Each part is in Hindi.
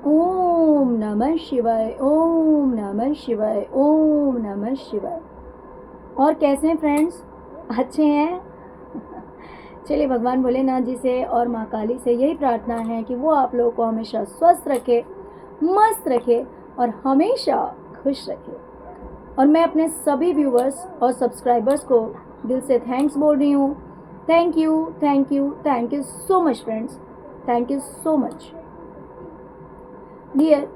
ओम नमः शिवाय, ओम नमः शिवाय, ओम नमः शिवाय। और कैसे हैं फ्रेंड्स, अच्छे हैं? चलिए भगवान भोलेनाथ जी से और माँ काली से यही प्रार्थना है कि वो आप लोगों को हमेशा स्वस्थ रखे, मस्त रखे और हमेशा खुश रखे। और मैं अपने सभी व्यूवर्स और सब्सक्राइबर्स को दिल से थैंक्स बोल रही हूँ। Thank you, thank you, thank you so much friends, thank you so much dear.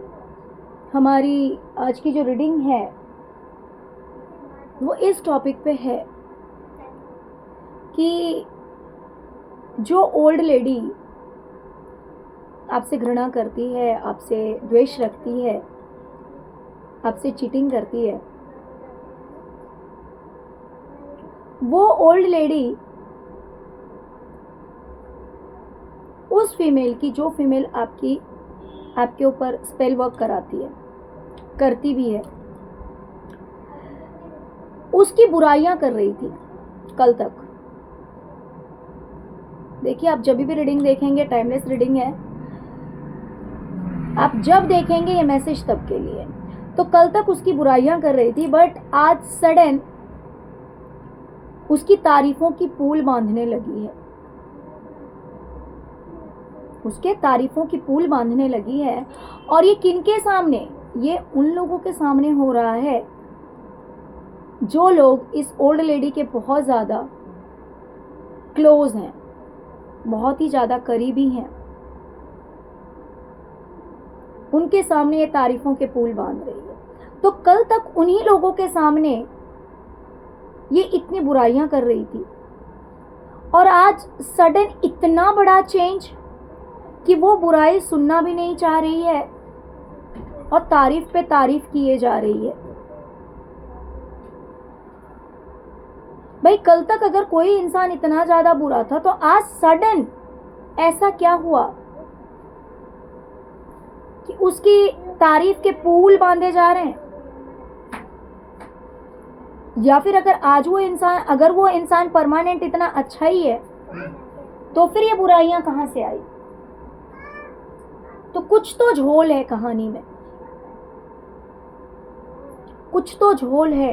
हमारी आज की जो रीडिंग है वो इस टॉपिक पे है कि जो ओल्ड लेडी आपसे घृणा करती है, आपसे द्वेष रखती है, आपसे चीटिंग करती है, वो ओल्ड लेडी उस फीमेल की, जो फीमेल आपके ऊपर स्पेल वर्क कराती है, करती भी है, उसकी बुराइयां कर रही थी कल तक। देखिए, आप जब भी रीडिंग देखेंगे, टाइमलेस रीडिंग है, आप जब देखेंगे ये मैसेज तब के लिए। तो कल तक उसकी बुराइयां कर रही थी, बट आज सडन उसकी तारीफों की पूल बांधने लगी है, उसके तारीफों की पूल बांधने लगी है। और ये किनके सामने? ये उन लोगों के सामने हो रहा है जो लोग इस ओल्ड लेडी के बहुत ज़्यादा क्लोज हैं, बहुत ही ज़्यादा करीबी हैं। उनके सामने ये तारीफों के पुल बांध रही है। तो कल तक उन्हीं लोगों के सामने ये इतनी बुराइयां कर रही थी, और आज सडन इतना बड़ा चेंज कि वो बुराई सुनना भी नहीं चाह रही है और तारीफ पे तारीफ किए जा रही है। भाई, कल तक अगर कोई इंसान इतना ज्यादा बुरा था, तो आज सडन ऐसा क्या हुआ कि उसकी तारीफ के पुल बांधे जा रहे हैं? या फिर अगर वो इंसान परमानेंट इतना अच्छा ही है, तो फिर ये बुराइयां कहां से आई? तो कुछ तो झोल है कहानी में, कुछ तो झोल है।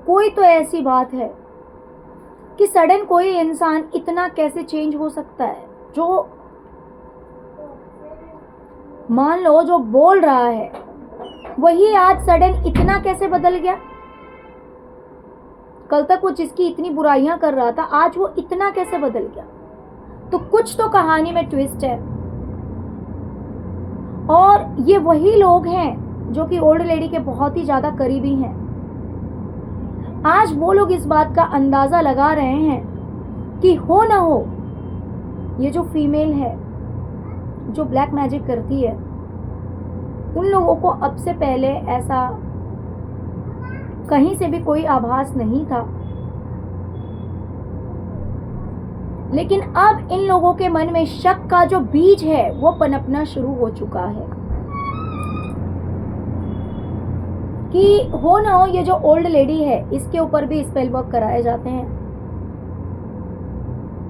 कोई तो ऐसी बात है कि सडन कोई इंसान इतना कैसे चेंज हो सकता है? जो मान लो जो बोल रहा है वही आज सडन इतना कैसे बदल गया? कल तक वो जिसकी इतनी बुराइयां कर रहा था, आज वो इतना कैसे बदल गया? तो कुछ तो कहानी में ट्विस्ट है। और ये वही लोग हैं जो कि ओल्ड लेडी के बहुत ही ज्यादा करीबी हैं। आज वो लोग इस बात का अंदाजा लगा रहे हैं कि हो ना हो, ये जो फीमेल है जो ब्लैक मैजिक करती है, उन लोगों को अब से पहले ऐसा कहीं से भी कोई आभास नहीं था, लेकिन अब इन लोगों के मन में शक का जो बीज है वो पनपना शुरू हो चुका है कि हो ना हो ये जो ओल्ड लेडी है, इसके ऊपर भी स्पेल वर्क कराए जाते हैं,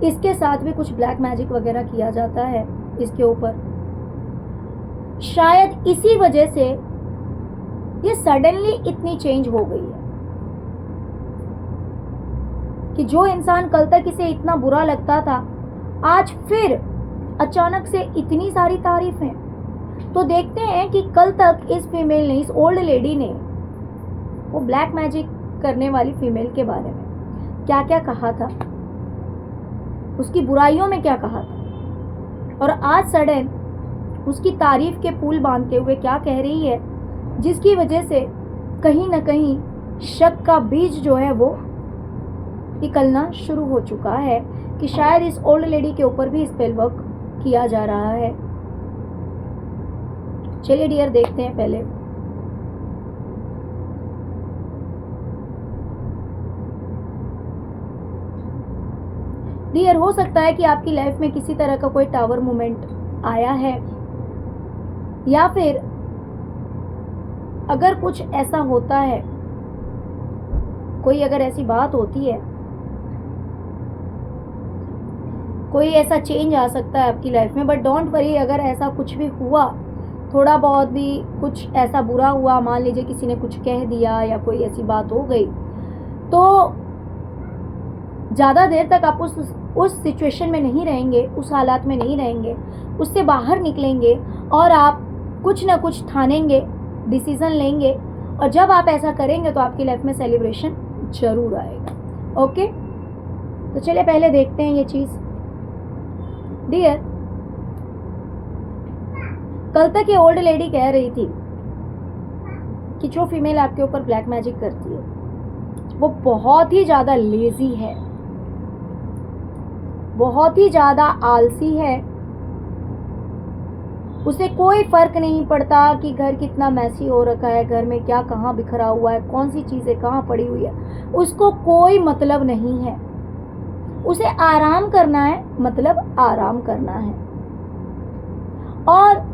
इसके साथ भी कुछ ब्लैक मैजिक वगैरह किया जाता है इसके ऊपर। शायद इसी वजह से ये सडनली इतनी चेंज हो गई है कि जो इंसान कल तक इसे इतना बुरा लगता था, आज फिर अचानक से इतनी सारी तारीफें। तो देखते हैं कि कल तक इस फीमेल ने, इस ओल्ड लेडी ने, वो ब्लैक मैजिक करने वाली फीमेल के बारे में क्या क्या कहा था, उसकी बुराइयों में क्या कहा था, और आज सडन उसकी तारीफ के पुल बांधते हुए क्या कह रही है, जिसकी वजह से कहीं ना कहीं शक का बीज जो है वो निकलना शुरू हो चुका है कि शायद इस ओल्ड लेडी के ऊपर भी स्पेल वर्क किया जा रहा है। चलिए डियर, देखते हैं पहले। डियर, हो सकता है कि आपकी लाइफ में किसी तरह का कोई टावर मूवमेंट आया है, या फिर अगर कुछ ऐसा होता है, कोई अगर ऐसी बात होती है, कोई ऐसा चेंज आ सकता है आपकी लाइफ में। बट डोंट वरी, अगर ऐसा कुछ भी हुआ थोड़ा बहुत भी कुछ ऐसा बुरा हुआ, मान लीजिए किसी ने कुछ कह दिया या कोई ऐसी बात हो गई, तो ज़्यादा देर तक आप उस सिचुएशन में नहीं रहेंगे, उस हालात में नहीं रहेंगे, उससे बाहर निकलेंगे और आप कुछ ना कुछ ठानेंगे, डिसीज़न लेंगे, और जब आप ऐसा करेंगे तो आपकी लाइफ में सेलिब्रेशन ज़रूर आएगा। ओके, तो चलिए पहले देखते हैं ये चीज़। डियर, कल तक ये ओल्ड लेडी कह रही थी कि जो फीमेल आपके ऊपर ब्लैक मैजिक करती है वो बहुत ही ज़्यादा लेजी है, बहुत ही ज़्यादा आलसी है, उसे कोई फर्क नहीं पड़ता कि घर कितना मैसी हो रखा है, घर में क्या कहाँ बिखरा हुआ है, कौन सी चीज़ें कहाँ पड़ी हुई है, उसको कोई मतलब नहीं है। उसे आराम करना है, मतलब आराम करना है, और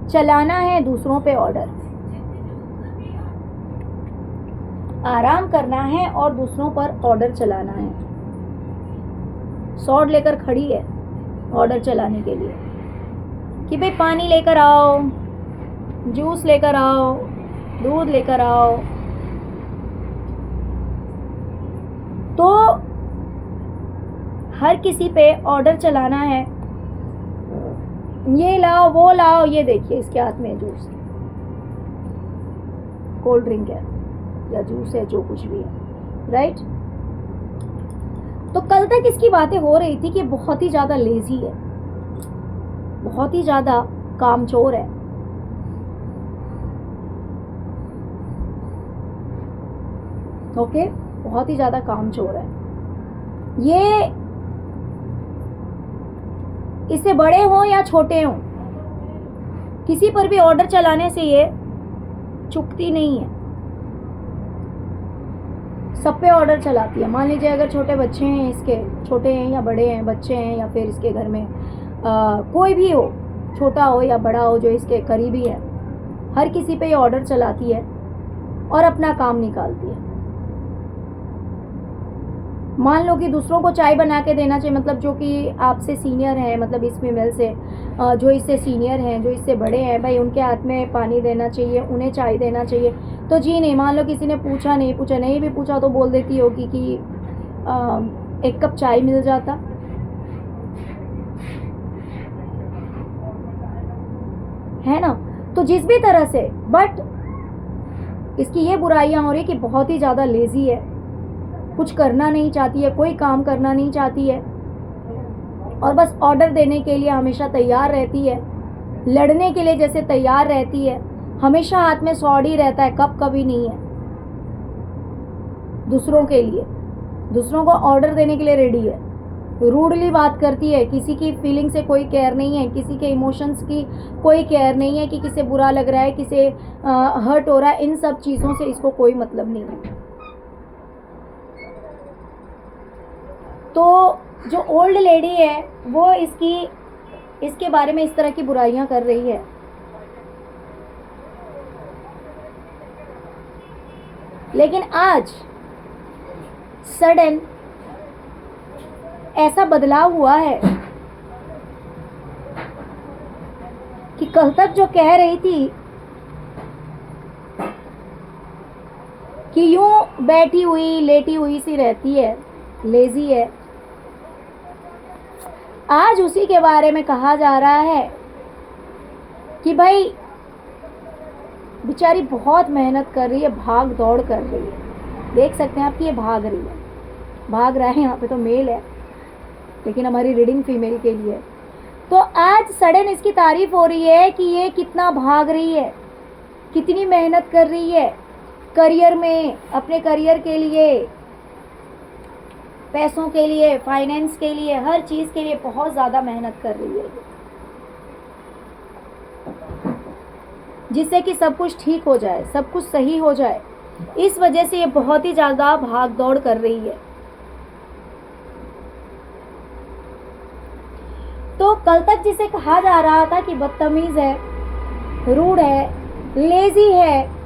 चलाना है दूसरों पे ऑर्डर। आराम करना है और दूसरों पर ऑर्डर चलाना है। सॉर्ड लेकर खड़ी है ऑर्डर चलाने के लिए कि भाई पानी लेकर आओ, जूस लेकर आओ, दूध लेकर आओ। तो हर किसी पे ऑर्डर चलाना है, ये लाओ वो लाओ। ये देखिए इसके हाथ में जूस, कोल्ड ड्रिंक है या जूस है, जो कुछ भी है, राइट। तो कल तक इसकी बातें हो रही थी कि बहुत ही ज़्यादा लेजी है, बहुत ही ज़्यादा कामचोर है। ओके, बहुत ही ज़्यादा कामचोर है। ये इससे बड़े हों या छोटे हों, किसी पर भी ऑर्डर चलाने से ये चुकती नहीं है, सब पे ऑर्डर चलाती है। मान लीजिए अगर छोटे बच्चे हैं, इसके छोटे हैं या बड़े हैं, बच्चे हैं या फिर इसके घर में कोई भी हो, छोटा हो या बड़ा हो, जो इसके करीबी है, हर किसी पे ये ऑर्डर चलाती है और अपना काम निकालती है। मान लो कि दूसरों को चाय बना के देना चाहिए, मतलब जो कि आपसे सीनियर हैं, मतलब इस फीमेल से जो इससे सीनियर हैं, जो इससे बड़े हैं, भाई उनके हाथ में पानी देना चाहिए, उन्हें चाय देना चाहिए। तो जी नहीं, मान लो किसी ने पूछा नहीं भी पूछा तो बोल देती होगी कि एक कप चाय मिल जाता। है ना। तो जिस भी तरह से, बट इसकी ये बुराइयां हो रही कि बहुत ही ज़्यादा लेजी है, कुछ करना नहीं चाहती है, कोई काम करना नहीं चाहती है, और बस ऑर्डर देने के लिए हमेशा तैयार रहती है, लड़ने के लिए जैसे तैयार रहती है, हमेशा हाथ में सॉर्ड ही रहता है, कप कभी नहीं है। दूसरों के लिए, दूसरों को ऑर्डर देने के लिए रेडी है, रूडली बात करती है, किसी की फीलिंग से कोई केयर नहीं है, किसी के इमोशंस की कोई केयर नहीं है कि किसे बुरा लग रहा है, किसे हर्ट हो रहा है, इन सब चीज़ों से इसको कोई मतलब नहीं है। तो जो ओल्ड लेडी है वो इसके बारे में इस तरह की बुराइयां कर रही है। लेकिन आज सडन ऐसा बदलाव हुआ है कि कल तक जो कह रही थी कि यूं बैठी हुई लेटी हुई सी रहती है, लेजी है, आज उसी के बारे में कहा जा रहा है कि भाई बेचारी बहुत मेहनत कर रही है, भाग दौड़ कर रही है। देख सकते हैं आप कि ये भाग रही है, भाग रहा है। यहाँ पे तो मेल है लेकिन हमारी रीडिंग फीमेल के लिए। तो आज सडन इसकी तारीफ हो रही है कि ये कितना भाग रही है, कितनी मेहनत कर रही है करियर में, अपने करियर के लिए, पैसों के लिए, फाइनेंस के लिए, हर चीज़ के लिए बहुत ज़्यादा मेहनत कर रही है, जिससे कि सब कुछ ठीक हो जाए, सब कुछ सही हो जाए। इस वजह से ये बहुत ही ज़्यादा भाग दौड़ कर रही है। तो कल तक जिसे कहा जा रहा था कि बदतमीज़ है, रूड है, लेजी है,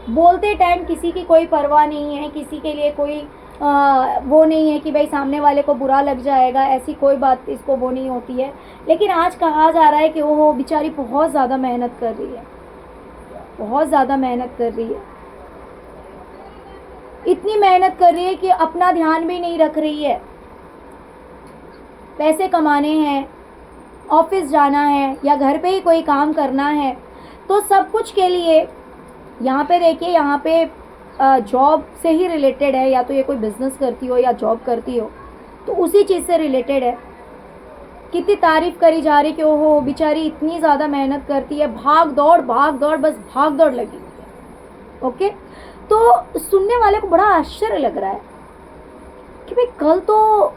बोलते टाइम किसी की कोई परवाह नहीं है, किसी के लिए कोई वो नहीं है कि भाई सामने वाले को बुरा लग जाएगा, ऐसी कोई बात इसको वो नहीं होती है। लेकिन आज कहा जा रहा है कि वो बेचारी बहुत ज़्यादा मेहनत कर रही है, बहुत ज़्यादा मेहनत कर रही है, इतनी मेहनत कर रही है कि अपना ध्यान भी नहीं रख रही है। पैसे कमाने हैं, ऑफिस जाना है या घर पे ही कोई काम करना है, तो सब कुछ के लिए यहाँ पे देखिए, यहाँ पे जॉब से ही रिलेटेड है, या तो ये कोई बिजनेस करती हो या जॉब करती हो तो उसी चीज़ से रिलेटेड है। कितनी तारीफ करी जा रही कि ओहो बेचारी इतनी ज़्यादा मेहनत करती है, भाग दौड़ बस भाग दौड़ लगी हुई है। ओके, तो सुनने वाले को बड़ा आश्चर्य लग रहा है कि भाई कल तो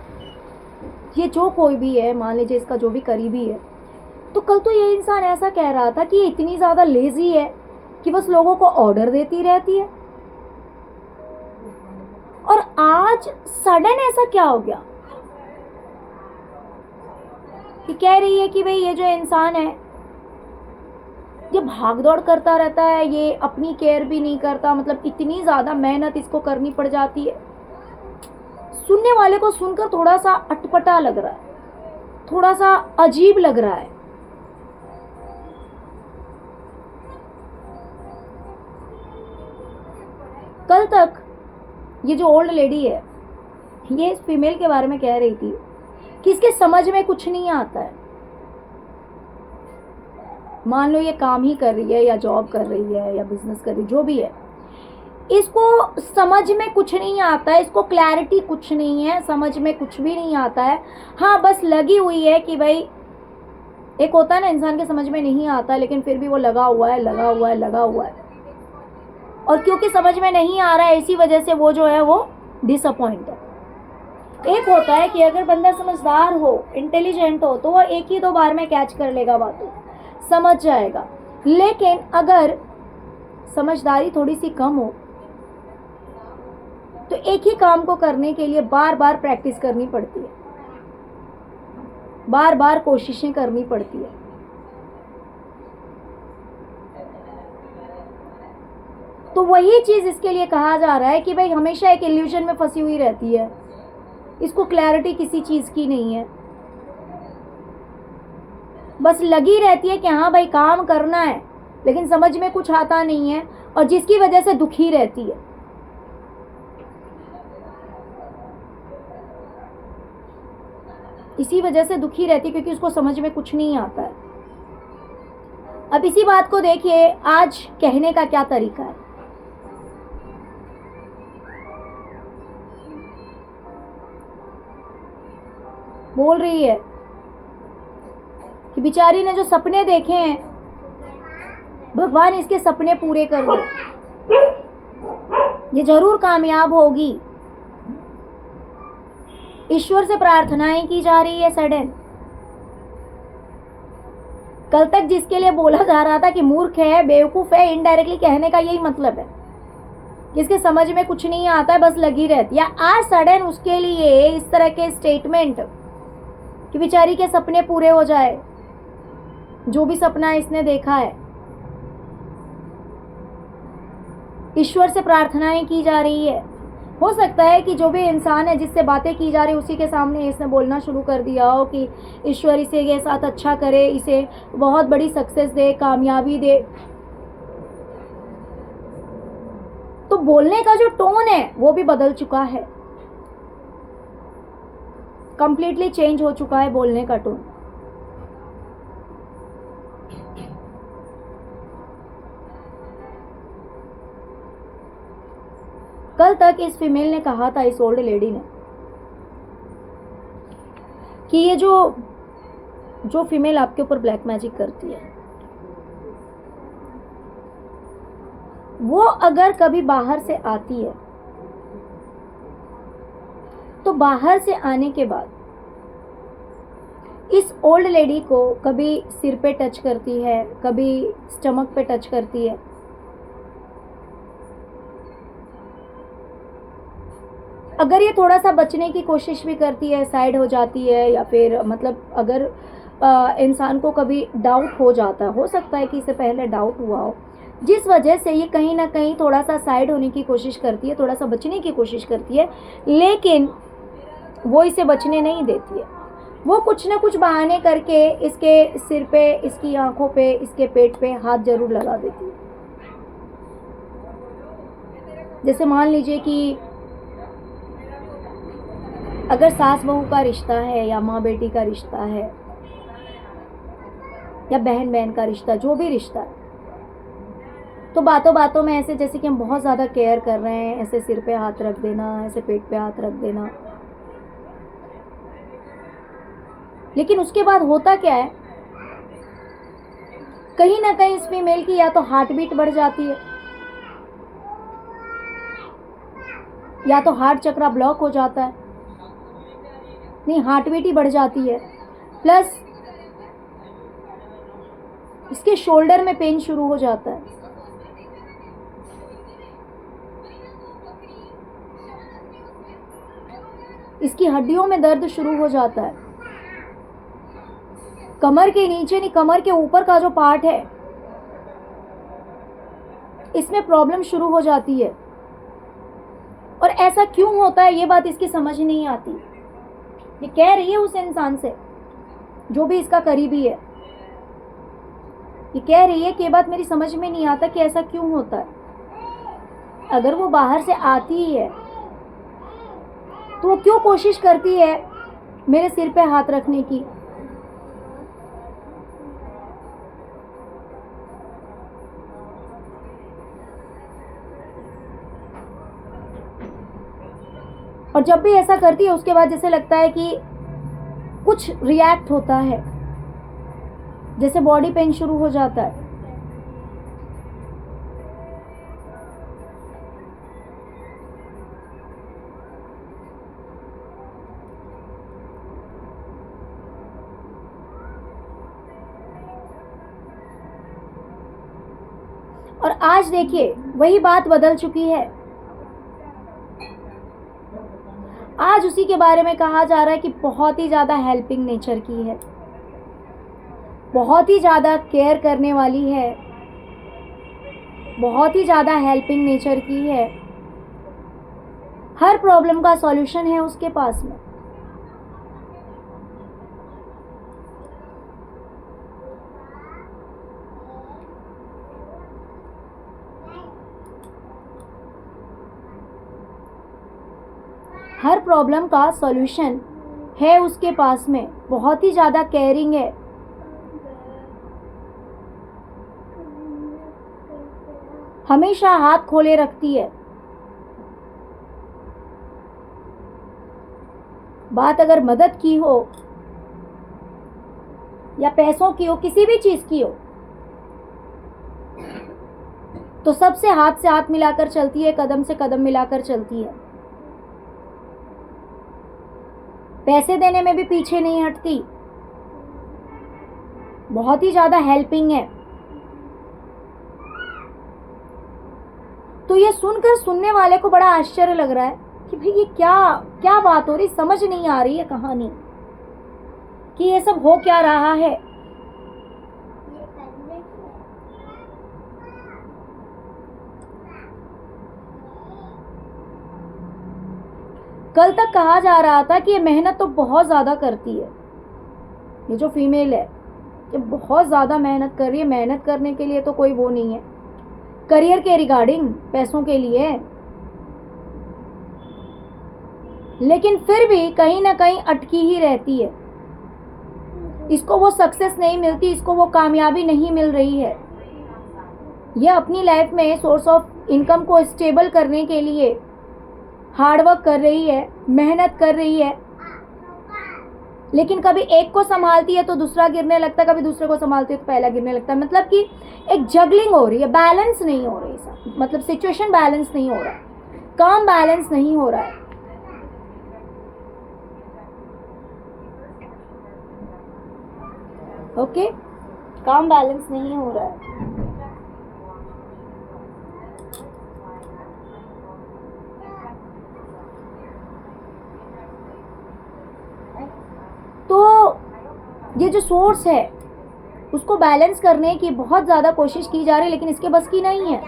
ये जो कोई भी है, मान लीजिए इसका जो भी करीबी है, तो कल तो ये इंसान ऐसा कह रहा था कि ये इतनी ज़्यादा लेजी है कि बस लोगों को ऑर्डर देती रहती है, और आज सडन ऐसा क्या हो गया कि कह रही है कि भाई ये जो इंसान है ये भाग दौड़ करता रहता है, ये अपनी केयर भी नहीं करता, मतलब इतनी ज़्यादा मेहनत इसको करनी पड़ जाती है। सुनने वाले को सुनकर थोड़ा सा अटपटा लग रहा है, थोड़ा सा अजीब लग रहा है। कल तक ये जो ओल्ड लेडी है ये इस फीमेल के बारे में कह रही थी कि इसके समझ में कुछ नहीं आता है। मान लो ये काम ही कर रही है या जॉब कर रही है या बिजनेस कर रही है, जो भी है, इसको समझ में कुछ नहीं आता है, इसको क्लैरिटी कुछ नहीं है, समझ में कुछ भी नहीं आता है। हाँ, बस लगी हुई है कि भाई एक होता है ना इंसान के समझ में नहीं आता लेकिन फिर भी वो लगा हुआ है, लगा हुआ है, लगा हुआ है, और क्योंकि समझ में नहीं आ रहा है इसी वजह से वो जो है वो डिसअपॉइंट है। एक होता है कि अगर बंदा समझदार हो, इंटेलिजेंट हो, तो वो एक ही दो बार में कैच कर लेगा बातों, समझ जाएगा। लेकिन अगर समझदारी थोड़ी सी कम हो तो एक ही काम को करने के लिए बार बार प्रैक्टिस करनी पड़ती है, बार बार कोशिशें करनी पड़ती है। तो वही चीज इसके लिए कहा जा रहा है कि भाई हमेशा एक इल्यूजन में फंसी हुई रहती है, इसको क्लैरिटी किसी चीज की नहीं है, बस लगी रहती है कि हाँ भाई काम करना है, लेकिन समझ में कुछ आता नहीं है, और जिसकी वजह से दुखी रहती है। इसी वजह से दुखी रहती है क्योंकि उसको समझ में कुछ नहीं आता है। अब इसी बात को देखिए आज कहने का क्या तरीका है। बोल रही है कि बेचारी ने जो सपने देखे हैं भगवान इसके सपने पूरे कर दे, ये जरूर कामयाब होगी। ईश्वर से प्रार्थनाएं की जा रही है। सडन कल तक जिसके लिए बोला जा रहा था कि मूर्ख है, बेवकूफ है, इनडायरेक्टली कहने का यही मतलब है, जिसके समझ में कुछ नहीं आता है, बस लगी रहती है, आज सडन उसके लिए इस तरह के स्टेटमेंट कि बेचारी के सपने पूरे हो जाए, जो भी सपना इसने देखा है। ईश्वर से प्रार्थनाएं की जा रही है। हो सकता है कि जो भी इंसान है जिससे बातें की जा रही उसी के सामने इसने बोलना शुरू कर दिया हो कि ईश्वर इसे ये साथ अच्छा करे, इसे बहुत बड़ी सक्सेस दे, कामयाबी दे। तो बोलने का जो टोन है वो भी बदल चुका है, कंप्लीटली चेंज हो चुका है बोलने का टोन। कल तक इस फीमेल ने कहा था, इस ओल्ड लेडी ने, कि ये जो फीमेल आपके ऊपर ब्लैक मैजिक करती है वो अगर कभी बाहर से आती है तो बाहर से आने के बाद इस ओल्ड लेडी को कभी सिर पे टच करती है, कभी स्टमक पे टच करती है, अगर ये थोड़ा सा बचने की कोशिश भी करती है, साइड हो जाती है, या फिर मतलब अगर इंसान को कभी डाउट हो जाता है, हो सकता है कि इससे पहले डाउट हुआ हो, जिस वजह से ये कहीं ना कहीं थोड़ा सा साइड होने की कोशिश करती है, थोड़ा सा बचने की कोशिश करती है, लेकिन वो इसे बचने नहीं देती है। वो कुछ ना कुछ बहाने करके इसके सिर पे, इसकी आंखों पे, इसके पेट पे हाथ जरूर लगा देती है। जैसे मान लीजिए कि अगर सास बहू का रिश्ता है, या माँ बेटी का रिश्ता है, या बहन बहन का रिश्ता, जो भी रिश्ता है, तो बातों बातों में ऐसे जैसे कि हम बहुत ज़्यादा केयर कर रहे हैं, ऐसे सिर पे हाथ रख देना, ऐसे पेट पे हाथ रख देना। लेकिन उसके बाद होता क्या है, कहीं ना कहीं इस फीमेल की या तो हार्ट बीट बढ़ जाती है, या तो हार्ट चक्रा ब्लॉक हो जाता है, नहीं हार्ट बीट ही बढ़ जाती है, प्लस इसके शोल्डर में पेन शुरू हो जाता है। इसकी हड्डियों में दर्द शुरू हो जाता है। कमर के नीचे नहीं, कमर के ऊपर का जो पार्ट है, इसमें प्रॉब्लम शुरू हो जाती है। और ऐसा क्यों होता है, ये बात इसकी समझ नहीं आती। ये कह रही है उस इंसान से जो भी इसका करीबी है, ये कह रही है कि ये बात मेरी समझ में नहीं आता कि ऐसा क्यों होता है। अगर वो बाहर से आती ही है तो वो क्यों कोशिश करती है मेरे सिर पे हाथ रखने की। और जब भी ऐसा करती है उसके बाद जैसे लगता है कि कुछ रिएक्ट होता है, जैसे बॉडी पेन शुरू हो जाता है। और आज देखिए वही बात बदल चुकी है। आज उसी के बारे में कहा जा रहा है कि बहुत ही ज़्यादा हेल्पिंग नेचर की है, बहुत ही ज़्यादा केयर करने वाली है, बहुत ही ज़्यादा हेल्पिंग नेचर की है। हर प्रॉब्लम का सॉल्यूशन है उसके पास में। हर प्रॉब्लम का सॉल्यूशन है उसके पास में, बहुत ही ज़्यादा केयरिंग है। हमेशा हाथ खोले रखती है। बात अगर मदद की हो या पैसों की हो, किसी भी चीज की हो, तो सबसे हाथ से हाथ मिलाकर चलती है, कदम से कदम मिलाकर चलती है। पैसे देने में भी पीछे नहीं हटती, बहुत ही ज्यादा हेल्पिंग है। तो ये सुनकर सुनने वाले को बड़ा आश्चर्य लग रहा है कि भाई ये क्या क्या बात हो रही, समझ नहीं आ रही है कहानी कि ये सब हो क्या रहा है। कल तक कहा जा रहा था कि ये मेहनत तो बहुत ज़्यादा करती है, ये जो फीमेल है ये बहुत ज़्यादा मेहनत कर रही है। मेहनत करने के लिए तो कोई वो नहीं है, करियर के रिगार्डिंग, पैसों के लिए, लेकिन फिर भी कहीं ना कहीं अटकी ही रहती है। इसको वो सक्सेस नहीं मिलती, इसको वो कामयाबी नहीं मिल रही है। ये अपनी लाइफ में सोर्स ऑफ इनकम को स्टेबल करने के लिए हार्डवर्क कर रही है, मेहनत कर रही है, लेकिन कभी एक को संभालती है तो दूसरा गिरने लगता है, कभी दूसरे को संभालती है तो पहला गिरने लगता है। मतलब कि एक जगलिंग हो रही है, बैलेंस नहीं हो रही है, मतलब सिचुएशन बैलेंस नहीं हो रहा है, काम बैलेंस नहीं हो रहा है। ओके, काम बैलेंस नहीं हो रहा है। तो ये जो सोर्स है उसको बैलेंस करने की बहुत ज़्यादा कोशिश की जा रही है, लेकिन इसके बस की नहीं है।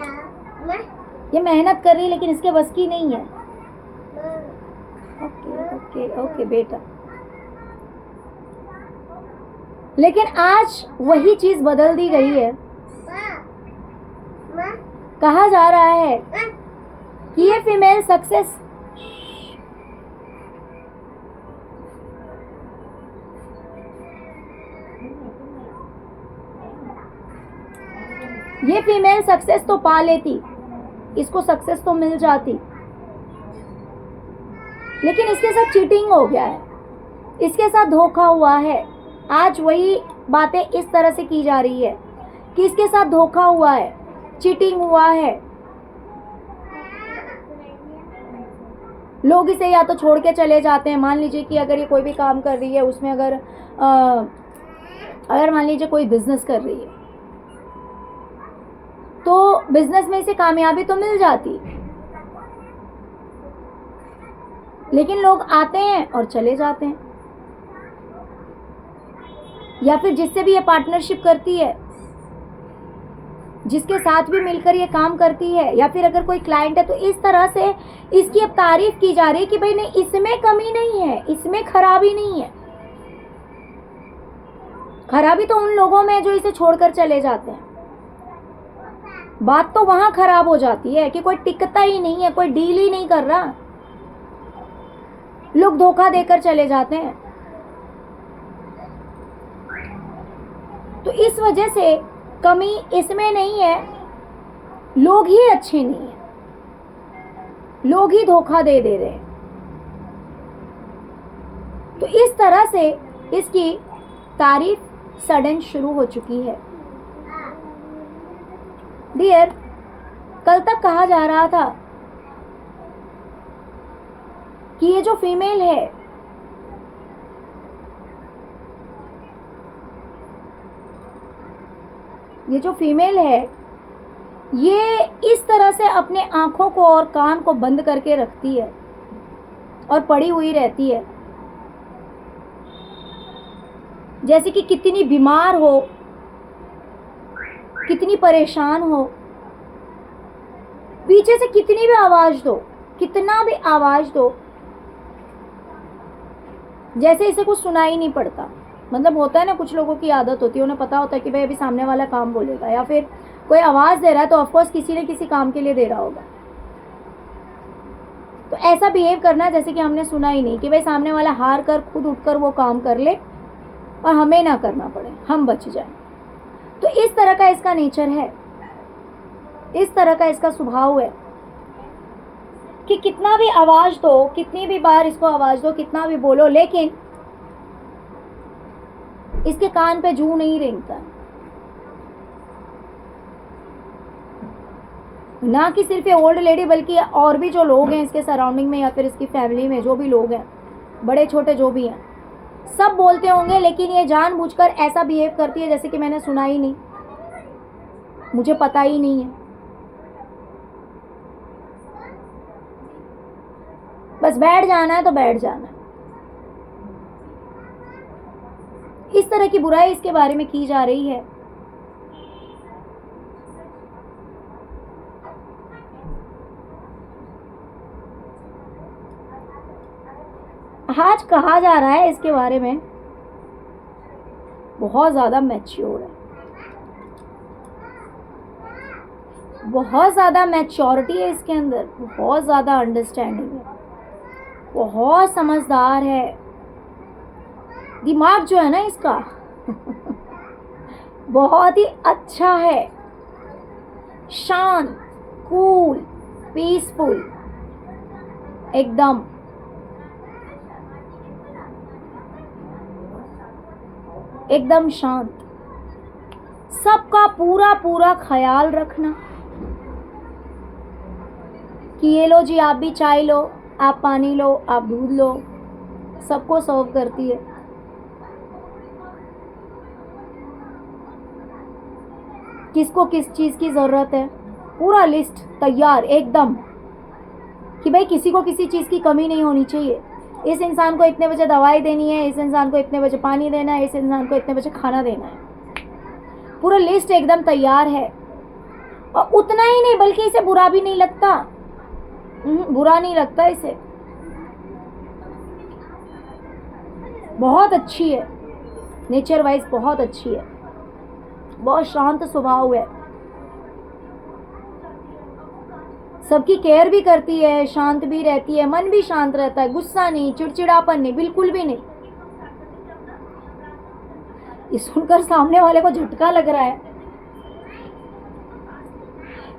ये मेहनत कर रही है लेकिन इसके बस की नहीं है। ओके ओके ओके बेटा। लेकिन आज वही चीज बदल दी गई है। कहा जा रहा है कि ये फीमेल सक्सेस तो पा लेती, इसको सक्सेस तो मिल जाती, लेकिन इसके साथ चीटिंग हो गया है, इसके साथ धोखा हुआ है। आज वही बातें इस तरह से की जा रही है कि इसके साथ धोखा हुआ है, चीटिंग हुआ है। लोग इसे या तो छोड़ के चले जाते हैं। मान लीजिए कि अगर ये कोई भी काम कर रही है, उसमें अगर मान लीजिए कोई बिजनेस कर रही है, तो बिजनेस में इसे कामयाबी तो मिल जाती, लेकिन लोग आते हैं और चले जाते हैं। या फिर जिससे भी ये पार्टनरशिप करती है, जिसके साथ भी मिलकर ये काम करती है, या फिर अगर कोई क्लाइंट है, तो इस तरह से इसकी अब तारीफ की जा रही है कि भाई नहीं, इसमें कमी नहीं है, इसमें खराबी नहीं है। खराबी तो उन लोगों में है जो इसे छोड़कर चले जाते हैं। बात तो वहां खराब हो जाती है कि कोई टिकता ही नहीं है, कोई डील ही नहीं कर रहा, लोग धोखा देकर चले जाते हैं। तो इस वजह से कमी इसमें नहीं है, लोग ही अच्छे नहीं है, लोग ही धोखा दे रहे हैं। तो इस तरह से इसकी तारीफ सडन शुरू हो चुकी है। डियर, कल तक कहा जा रहा था कि ये जो फीमेल है, ये इस तरह से अपने आंखों को और कान को बंद करके रखती है और पड़ी हुई रहती है, जैसे कि कितनी बीमार हो, कितनी परेशान हो, पीछे से कितनी भी आवाज दो, कितना भी आवाज दो, जैसे इसे कुछ सुनाई नहीं पड़ता। मतलब होता है ना, कुछ लोगों की आदत होती है, उन्हें पता होता है कि भाई अभी सामने वाला काम बोलेगा, या फिर कोई आवाज दे रहा है तो ऑफकोर्स किसी न किसी काम के लिए दे रहा होगा। तो ऐसा बिहेव करना जैसे कि हमने सुना ही नहीं, कि भाई सामने वाला हार कर खुद उठकर वो काम कर ले और हमें ना करना पड़े, हम बच जाएं। तो इस तरह का इसका नेचर है, इस तरह का इसका स्वभाव है कि कितना भी आवाज दो, कितनी भी बार इसको आवाज दो, कितना भी बोलो, लेकिन इसके कान पे जू नहीं रेंगता। ना कि सिर्फ ये ओल्ड लेडी, बल्कि और भी जो लोग हैं इसके सराउंडिंग में या फिर इसकी फैमिली में, जो भी लोग हैं, बड़े छोटे जो भी हैं, सब बोलते होंगे, लेकिन ये जानबूझकर ऐसा बिहेव करती है जैसे कि मैंने सुना ही नहीं, मुझे पता ही नहीं है। बस बैठ जाना है तो बैठ जाना है। इस तरह की बुराई इसके बारे में की जा रही है। आज कहा जा रहा है इसके बारे में बहुत ज्यादा मैच्योर है, बहुत ज्यादा मैच्योरिटी है इसके अंदर, बहुत ज्यादा अंडरस्टैंडिंग है, बहुत समझदार है। दिमाग जो है ना इसका बहुत ही अच्छा है, शांत, कूल, पीसफुल, एकदम शांत, सबका पूरा पूरा ख्याल रखना कि ये लो जी, आप भी चाय लो, आप पानी लो, आप दूध लो, सबको सर्व करती है। किसको किस चीज़ की ज़रूरत है, पूरा लिस्ट तैयार एकदम, कि भाई किसी को किसी चीज़ की कमी नहीं होनी चाहिए। इस इंसान को इतने बजे दवाई देनी है, इस इंसान को इतने बजे पानी देना है, इस इंसान को इतने बजे खाना देना है। पूरा लिस्ट एकदम तैयार है। और उतना ही नहीं बल्कि इसे बुरा भी नहीं लगता, बुरा नहीं लगता इसे, बहुत अच्छी है, नेचर वाइज बहुत अच्छी है, बहुत शांत स्वभाव है, सबकी केयर भी करती है, शांत भी रहती है, मन भी शांत रहता है, गुस्सा नहीं, चिड़चिड़ापन नहीं, बिल्कुल भी नहीं। ये सुनकर सामने वाले को झटका लग रहा है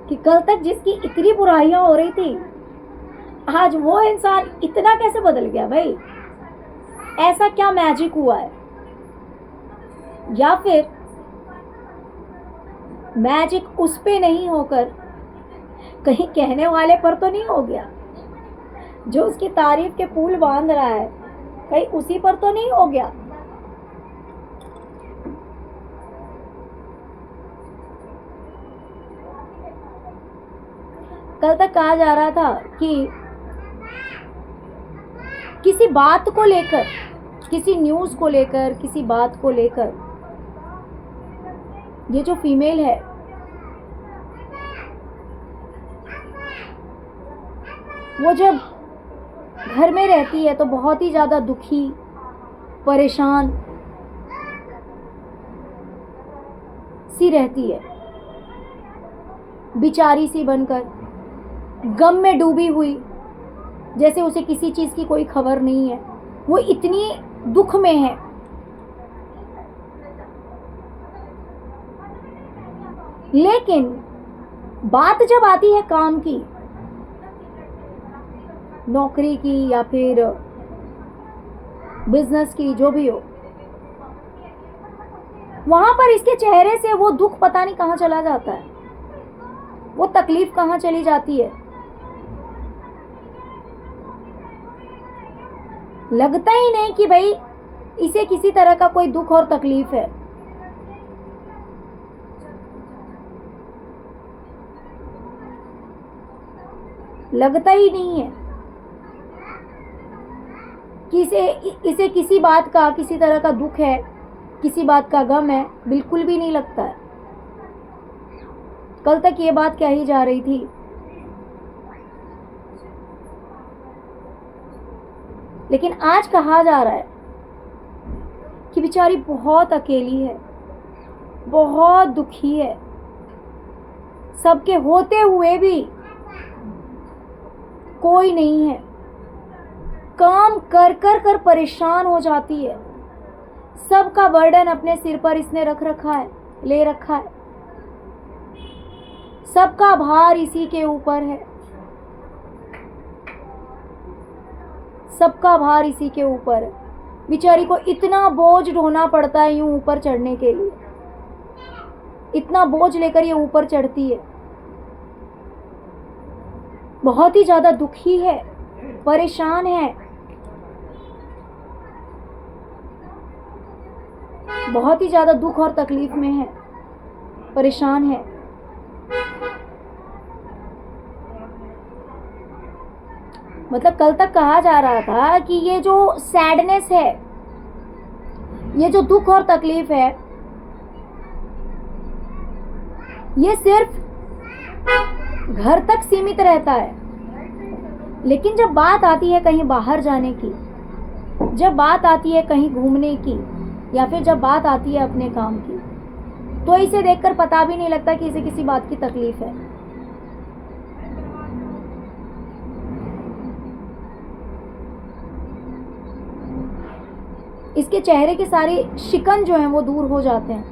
कि कल तक जिसकी इतनी बुराइयां हो रही थी, आज वो इंसान इतना कैसे बदल गया भाई? ऐसा क्या मैजिक हुआ है? या फिर मैजिक उस पे नहीं होकर कहीं कहने वाले पर तो नहीं हो गया? जो उसकी तारीफ के पुल बांध रहा है कहीं उसी पर तो नहीं हो गया? कल तक कहा जा रहा था कि किसी बात को लेकर, किसी न्यूज़ को लेकर, किसी बात को लेकर ये जो फीमेल है वो जब घर में रहती है तो बहुत ही ज़्यादा दुखी, परेशान सी रहती है, बेचारी सी बनकर, गम में डूबी हुई, जैसे उसे किसी चीज़ की कोई खबर नहीं है, वो इतनी दुख में है। लेकिन बात जब आती है काम की, नौकरी की या फिर बिजनेस की, जो भी हो, वहां पर इसके चेहरे से वो दुख पता नहीं कहां चला जाता है, वो तकलीफ कहां चली जाती है। लगता ही नहीं कि भाई इसे किसी तरह का कोई दुख और तकलीफ है। लगता ही नहीं है कि इसे किसी बात का, किसी तरह का दुख है, किसी बात का गम है, बिल्कुल भी नहीं लगता है। कल तक ये बात कही जा रही थी, लेकिन आज कहा जा रहा है कि बेचारी बहुत अकेली है, बहुत दुखी है, सबके होते हुए भी कोई नहीं है, काम कर कर कर परेशान हो जाती है, सबका बर्डन अपने सिर पर इसने रख रखा है, ले रखा है, सबका भार इसी के ऊपर है, सबका भार इसी के ऊपर है। बेचारी को इतना बोझ ढोना पड़ता है यूं ऊपर चढ़ने के लिए, इतना बोझ लेकर ये ऊपर चढ़ती है। बहुत ही ज्यादा दुखी है, परेशान है, बहुत ही ज्यादा दुख और तकलीफ में है, परेशान है। मतलब कल तक कहा जा रहा था कि ये जो सैडनेस है, ये जो दुख और तकलीफ है, ये सिर्फ घर तक सीमित रहता है। लेकिन जब बात आती है कहीं बाहर जाने की, जब बात आती है कहीं घूमने की, या फिर जब बात आती है अपने काम की, तो इसे देखकर पता भी नहीं लगता कि इसे किसी बात की तकलीफ है। इसके चेहरे के सारे शिकन जो हैं वो दूर हो जाते हैं।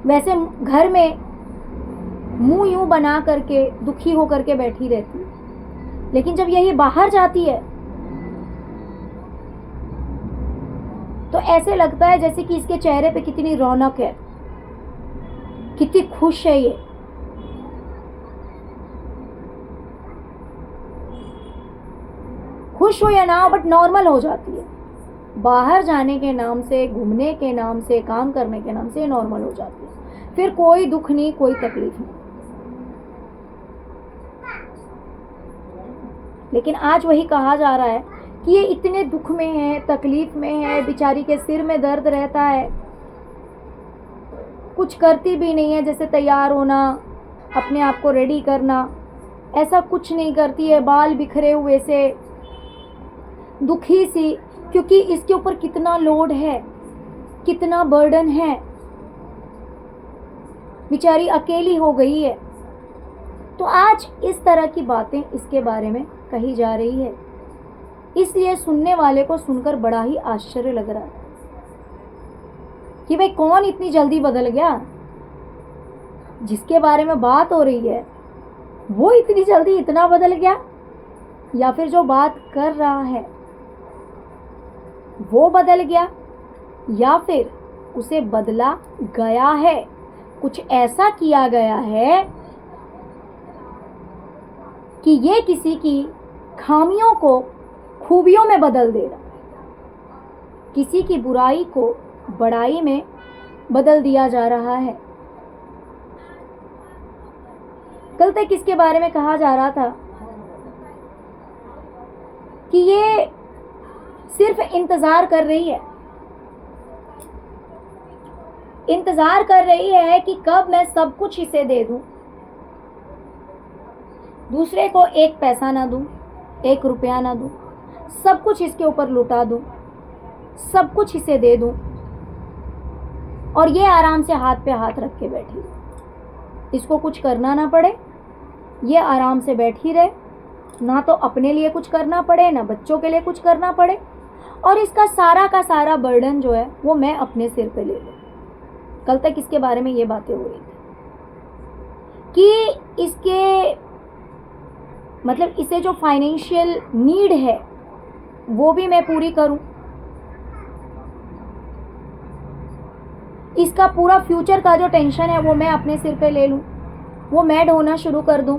वैसे घर में मुंह यूं बना करके दुखी होकर के बैठी रहती है, लेकिन जब यही बाहर जाती है तो ऐसे लगता है जैसे कि इसके चेहरे पे कितनी रौनक है, कितनी खुश है ये। खुश हो या ना हो, बट नॉर्मल हो जाती है। बाहर जाने के नाम से, घूमने के नाम से, काम करने के नाम से ये नॉर्मल हो जाती है। फिर कोई दुख नहीं, कोई तकलीफ नहीं। लेकिन आज वही कहा जा रहा है कि ये इतने दुख में है, तकलीफ में है, बेचारी के सिर में दर्द रहता है, कुछ करती भी नहीं है, जैसे तैयार होना, अपने आप को रेडी करना, ऐसा कुछ नहीं करती है। बाल बिखरे हुए से, दुखी सी, क्योंकि इसके ऊपर कितना लोड है, कितना बर्डन है, बेचारी अकेली हो गई है। तो आज इस तरह की बातें इसके बारे में कही जा रही है, इसलिए सुनने वाले को सुनकर बड़ा ही आश्चर्य लग रहा है कि भाई कौन इतनी जल्दी बदल गया। जिसके बारे में बात हो रही है वो इतनी जल्दी इतना बदल गया, या फिर जो बात कर रहा है वो बदल गया, या फिर उसे बदला गया है, कुछ ऐसा किया गया है कि ये किसी की खामियों को खूबियों में बदल दे रहा, किसी की बुराई को बड़ाई में बदल दिया जा रहा है। कल तक इसके बारे में कहा जा रहा था कि ये सिर्फ इंतजार कर रही है, इंतजार कर रही है कि कब मैं सब कुछ इसे दे दूं, दूसरे को एक पैसा ना दूं, एक रुपया ना दूं, सब कुछ इसके ऊपर लुटा दूं, सब कुछ इसे दे दूं, और ये आराम से हाथ पे हाथ रख के बैठी, इसको कुछ करना ना पड़े, ये आराम से बैठी रहे, ना तो अपने लिए कुछ करना पड़े, ना बच्चों के लिए कुछ करना पड़े, और इसका सारा का सारा बर्डन जो है वो मैं अपने सिर पे ले लूं। कल तक इसके बारे में ये बातें हो रही थी कि इसके मतलब इसे जो फाइनेंशियल नीड है वो भी मैं पूरी करूं, इसका पूरा फ्यूचर का जो टेंशन है वो मैं अपने सिर पे ले लूं, वो मैं ढोना शुरू कर दूं।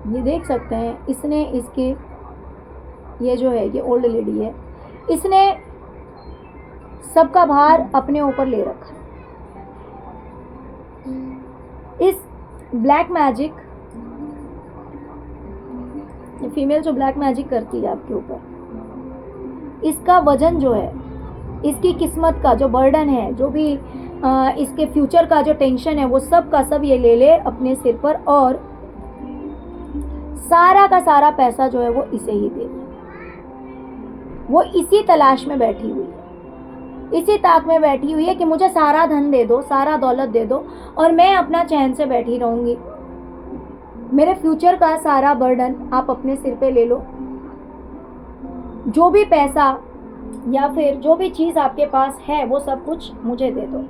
ये देख सकते हैं, इसने इसके ये जो है, ये ओल्ड लेडी है, इसने सबका भार अपने ऊपर ले रखा। इस ब्लैक मैजिक, फीमेल जो ब्लैक मैजिक करती है आपके ऊपर, इसका वजन जो है, इसकी किस्मत का जो बर्डन है, जो भी इसके फ्यूचर का जो टेंशन है, वो सब का सब ये ले ले अपने सिर पर, और सारा का सारा पैसा जो है वो इसे ही दे दे। वो इसी तलाश में बैठी हुई है, इसी ताक में बैठी हुई है कि मुझे सारा धन दे दो, सारा दौलत दे दो, और मैं अपना चैन से बैठी रहूंगी। मेरे फ्यूचर का सारा बर्डन आप अपने सिर पे ले लो, जो भी पैसा या फिर जो भी चीज़ आपके पास है वो सब कुछ मुझे दे दो।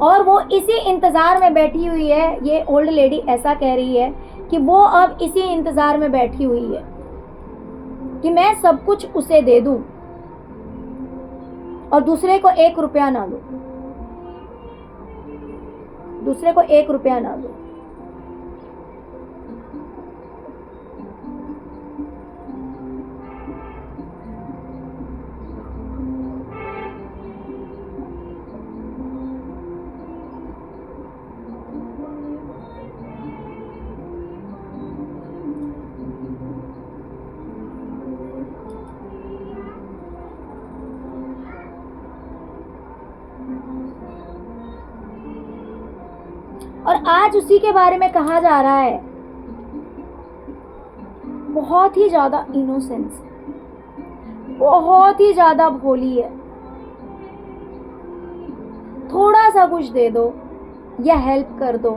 और वो इसी इंतज़ार में बैठी हुई है, ये ओल्ड लेडी ऐसा कह रही है कि वो अब इसी इंतज़ार में बैठी हुई है कि मैं सब कुछ उसे दे दूं और दूसरे को एक रुपया ना दूं, दूसरे को एक रुपया ना दूं। और आज उसी के बारे में कहा जा रहा है, बहुत ही ज्यादा इनोसेंस, बहुत ही ज्यादा भोली है, थोड़ा सा कुछ दे दो या हेल्प कर दो,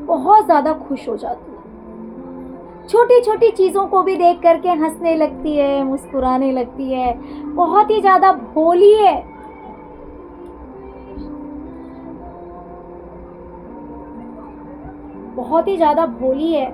बहुत ज्यादा खुश हो जाती है, छोटी छोटी चीजों को भी देख करके हंसने लगती है, मुस्कुराने लगती है, बहुत ही ज्यादा भोली है। बहुत ही ज्यादा भोली है।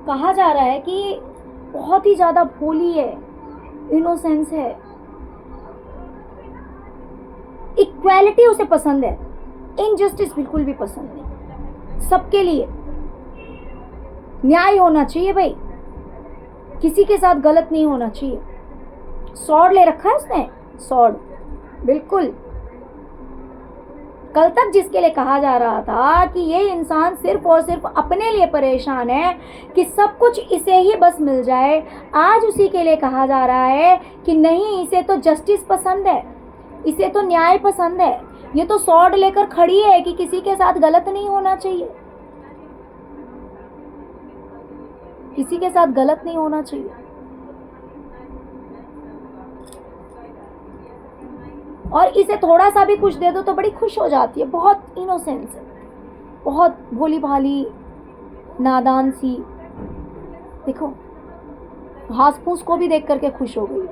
कहा जा रहा है कि बहुत ही ज्यादा भोली है, इनोसेंस है, इक्वालिटी उसे पसंद है, इनजस्टिस बिल्कुल भी पसंद नहीं। सबके लिए न्याय होना चाहिए भाई, किसी के साथ गलत नहीं होना चाहिए। सॉर्ड ले रखा है उसने, सॉर्ड, बिल्कुल। कल तक जिसके लिए कहा जा रहा था कि ये इंसान सिर्फ और सिर्फ अपने लिए परेशान है कि सब कुछ इसे ही बस मिल जाए, आज उसी के लिए कहा जा रहा है कि नहीं, इसे तो जस्टिस पसंद है, इसे तो न्याय पसंद है। ये तो सॉर्ड लेकर खड़ी है कि किसी के साथ गलत नहीं होना चाहिए, किसी के साथ गलत नहीं होना चाहिए। और इसे थोड़ा सा भी कुछ दे दो तो बड़ी खुश हो जाती है, बहुत इनोसेंस है, बहुत भोली भाली नादान सी। देखो, घास फूस को भी देख करके खुश हो गई।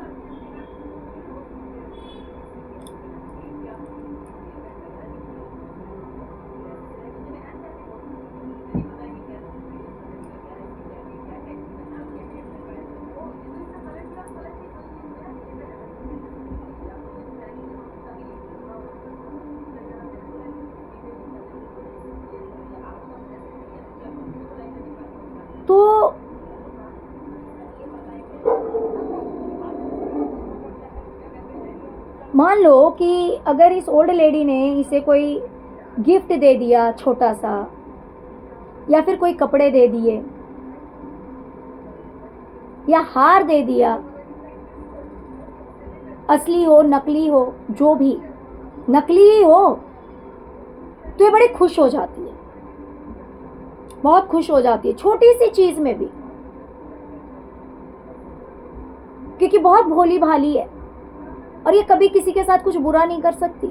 तो मान लो कि अगर इस ओल्ड लेडी ने इसे कोई गिफ्ट दे दिया छोटा सा, या फिर कोई कपड़े दे दिए, या हार दे दिया, असली हो नकली हो, जो भी, नकली ही हो, तो ये बड़ी खुश हो जाती है, बहुत खुश हो जाती है छोटी सी चीज में भी, क्योंकि बहुत भोली भाली है और ये कभी किसी के साथ कुछ बुरा नहीं कर सकती।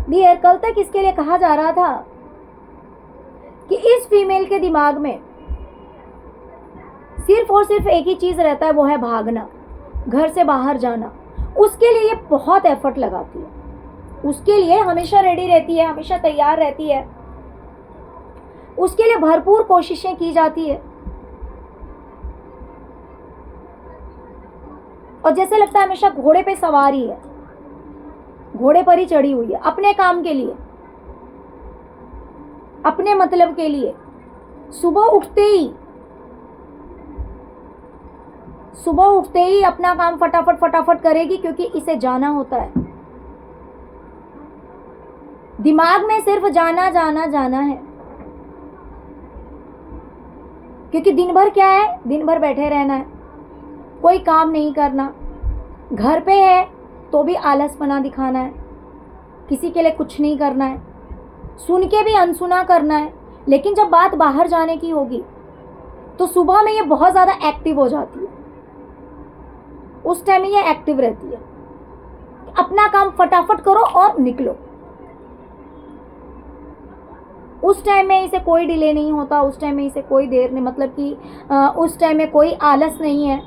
डियर, कल तक इसके लिए कहा जा रहा था कि इस फीमेल के दिमाग में सिर्फ और सिर्फ एक ही चीज रहता है, वो है भागना, घर से बाहर जाना। उसके लिए ये बहुत एफर्ट लगाती है, उसके लिए हमेशा रेडी रहती है, हमेशा तैयार रहती है, उसके लिए भरपूर कोशिशें की जाती है। और जैसे लगता है हमेशा घोड़े पे सवार ही है, घोड़े पर ही चढ़ी हुई है, अपने काम के लिए, अपने मतलब के लिए। सुबह उठते ही अपना काम फटाफट करेगी, क्योंकि इसे जाना होता है। दिमाग में सिर्फ जाना जाना जाना है, क्योंकि दिन भर क्या है, दिन भर बैठे रहना है, कोई काम नहीं करना, घर पे है तो भी आलसपना दिखाना है, किसी के लिए कुछ नहीं करना है, सुन के भी अनसुना करना है। लेकिन जब बात बाहर जाने की होगी तो सुबह में ये बहुत ज़्यादा एक्टिव हो जाती है, उस टाइम ये एक्टिव रहती है, अपना काम फटाफट करो और निकलो। उस टाइम में इसे कोई डिले नहीं होता, उस टाइम में इसे कोई देर नहीं, मतलब कि उस टाइम में कोई आलस नहीं है,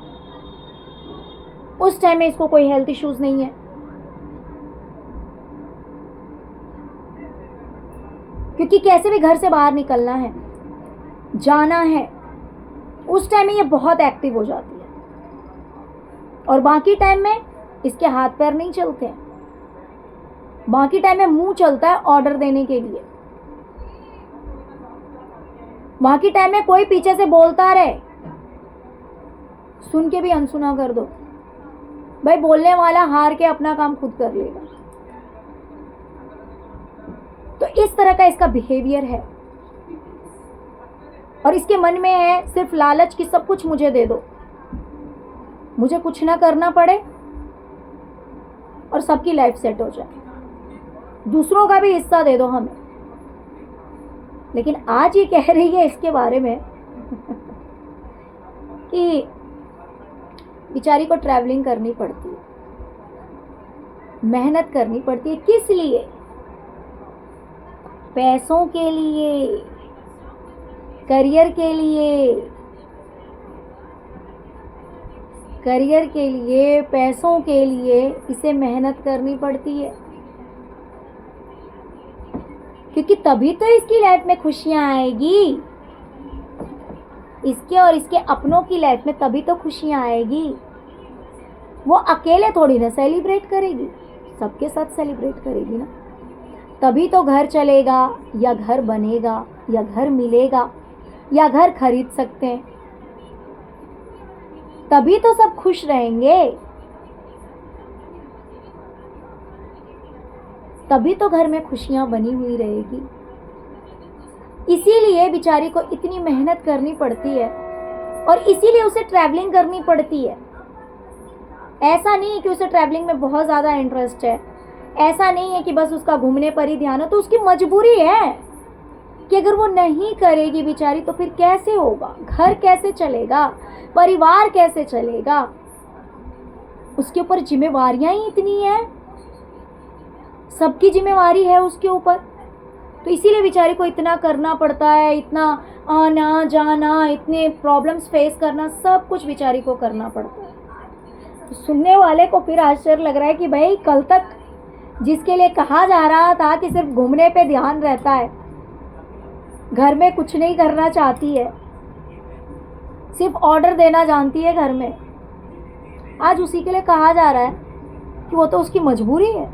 उस टाइम में इसको कोई हेल्थ इश्यूज नहीं है, क्योंकि कैसे भी घर से बाहर निकलना है, जाना है। उस टाइम में ये बहुत एक्टिव हो जाती है। और बाकी टाइम में इसके हाथ पैर नहीं चलते हैं, बाकी टाइम में मुंह चलता है ऑर्डर देने के लिए, बाकी टाइम में कोई पीछे से बोलता रहे, सुन के भी अनसुना कर दो। भाई, बोलने वाला हार के अपना काम खुद कर लेगा। तो इस तरह का इसका बिहेवियर है, और इसके मन में है सिर्फ लालच कि सब कुछ मुझे दे दो, मुझे कुछ ना करना पड़े और सबकी लाइफ सेट हो जाए, दूसरों का भी हिस्सा दे दो हमें। लेकिन आज ये कह रही है इसके बारे में कि बेचारी को ट्रैवलिंग करनी पड़ती है, मेहनत करनी पड़ती है, किस लिए? पैसों के लिए, करियर के लिए, करियर के लिए, पैसों के लिए इसे मेहनत करनी पड़ती है। क्योंकि तभी तो इसकी लाइफ में खुशियां आएगी, इसके और इसके अपनों की लाइफ में तभी तो खुशियां आएगी। वो अकेले थोड़ी ना सेलिब्रेट करेगी, सबके साथ सेलिब्रेट करेगी ना। तभी तो घर चलेगा, या घर बनेगा, या घर मिलेगा, या घर खरीद सकते हैं, तभी तो सब खुश रहेंगे, तभी तो घर में खुशियां बनी हुई रहेगी। इसीलिए बेचारी को इतनी मेहनत करनी पड़ती है और इसीलिए उसे ट्रैवलिंग करनी पड़ती है। ऐसा नहीं है कि उसे ट्रैवलिंग में बहुत ज़्यादा इंटरेस्ट है, ऐसा नहीं है कि बस उसका घूमने पर ही ध्यान हो, तो उसकी मजबूरी है कि अगर वो नहीं करेगी बेचारी तो फिर कैसे होगा, घर कैसे चलेगा, परिवार कैसे चलेगा। उसके ऊपर जिम्मेवारियां ही इतनी हैं, सबकी जिम्मेवारी है उसके ऊपर, तो इसीलिए बेचारी को इतना करना पड़ता है, इतना आना जाना, इतने प्रॉब्लम्स फेस करना, सब कुछ बेचारी को करना पड़ता है। तो सुनने वाले को फिर आश्चर्य लग रहा है कि भाई कल तक जिसके लिए कहा जा रहा था कि सिर्फ घूमने पे ध्यान रहता है, घर में कुछ नहीं करना चाहती है, सिर्फ ऑर्डर देना जानती है घर में, आज उसी के लिए कहा जा रहा है कि वो तो उसकी मजबूरी है।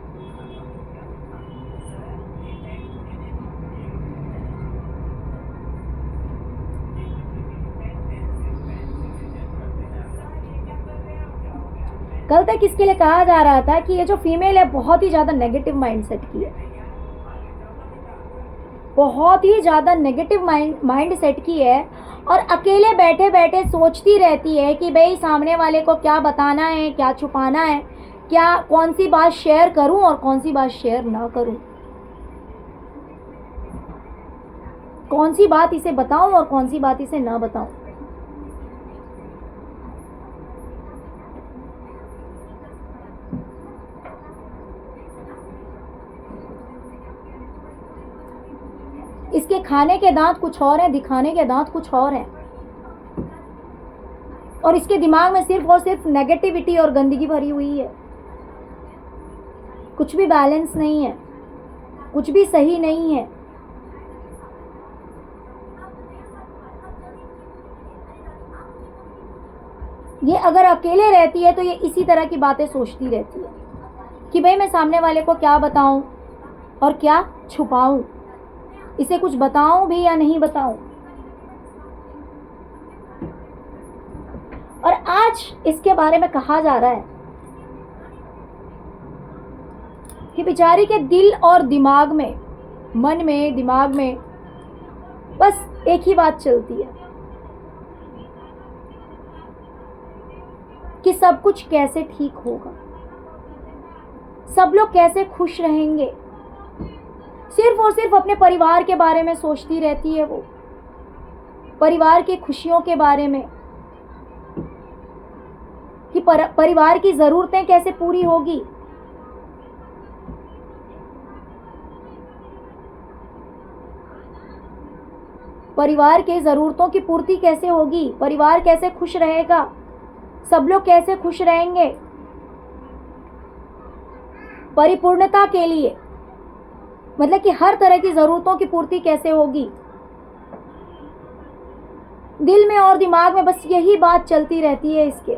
कल तक इसके लिए कहा जा रहा था कि ये जो फीमेल है बहुत ही ज़्यादा नेगेटिव माइंडसेट की है, बहुत ही ज़्यादा नेगेटिव माइंडसेट की है, और अकेले बैठे बैठे सोचती रहती है कि भाई सामने वाले को क्या बताना है, क्या छुपाना है, क्या कौन सी बात शेयर करूं और कौन सी बात शेयर ना करूं, कौन सी बात इसे बताऊं और कौन सी बात इसे ना बताऊं। इसके खाने के दांत कुछ और हैं, दिखाने के दांत कुछ और हैं, और इसके दिमाग में सिर्फ और सिर्फ नेगेटिविटी और गंदगी भरी हुई है। कुछ भी बैलेंस नहीं है, कुछ भी सही नहीं है। ये अगर अकेले रहती है तो ये इसी तरह की बातें सोचती रहती है कि भाई मैं सामने वाले को क्या बताऊं और क्या छुपाऊं, इसे कुछ बताऊं भी या नहीं बताऊं। और आज इसके बारे में कहा जा रहा है कि बेचारी के दिल और दिमाग में, मन में, दिमाग में बस एक ही बात चलती है कि सब कुछ कैसे ठीक होगा, सब लोग कैसे खुश रहेंगे। सिर्फ और सिर्फ अपने परिवार के बारे में सोचती रहती है, वो परिवार की खुशियों के बारे में कि परिवार की ज़रूरतें कैसे पूरी होगी, परिवार के ज़रूरतों की पूर्ति कैसे होगी, परिवार कैसे खुश रहेगा, सब लोग कैसे खुश रहेंगे। परिपूर्णता के लिए मतलब कि हर तरह की ज़रूरतों की पूर्ति कैसे होगी। दिल में और दिमाग में बस यही बात चलती रहती है इसके।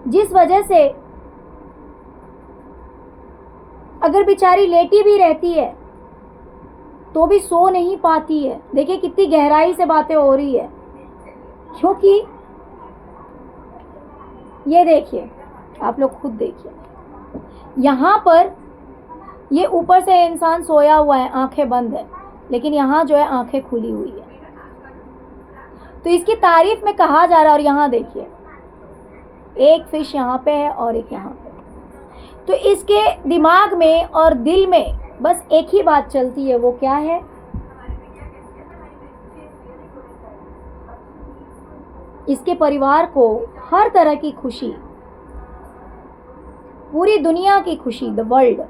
जिस वजह से अगर बेचारी लेटी भी रहती है तो भी सो नहीं पाती है। देखिए कितनी गहराई से बातें हो रही है, क्योंकि ये देखिए, आप लोग खुद देखिए, यहाँ पर ये ऊपर से इंसान सोया हुआ है, आंखें बंद है, लेकिन यहाँ जो है आंखें खुली हुई है। तो इसकी तारीफ में कहा जा रहा है। और यहाँ देखिए, एक फिश यहाँ पे है और एक यहाँ पे, तो इसके दिमाग में और दिल में बस एक ही बात चलती है। वो क्या है? इसके परिवार को हर तरह की खुशी, पूरी दुनिया की खुशी, द वर्ल्ड,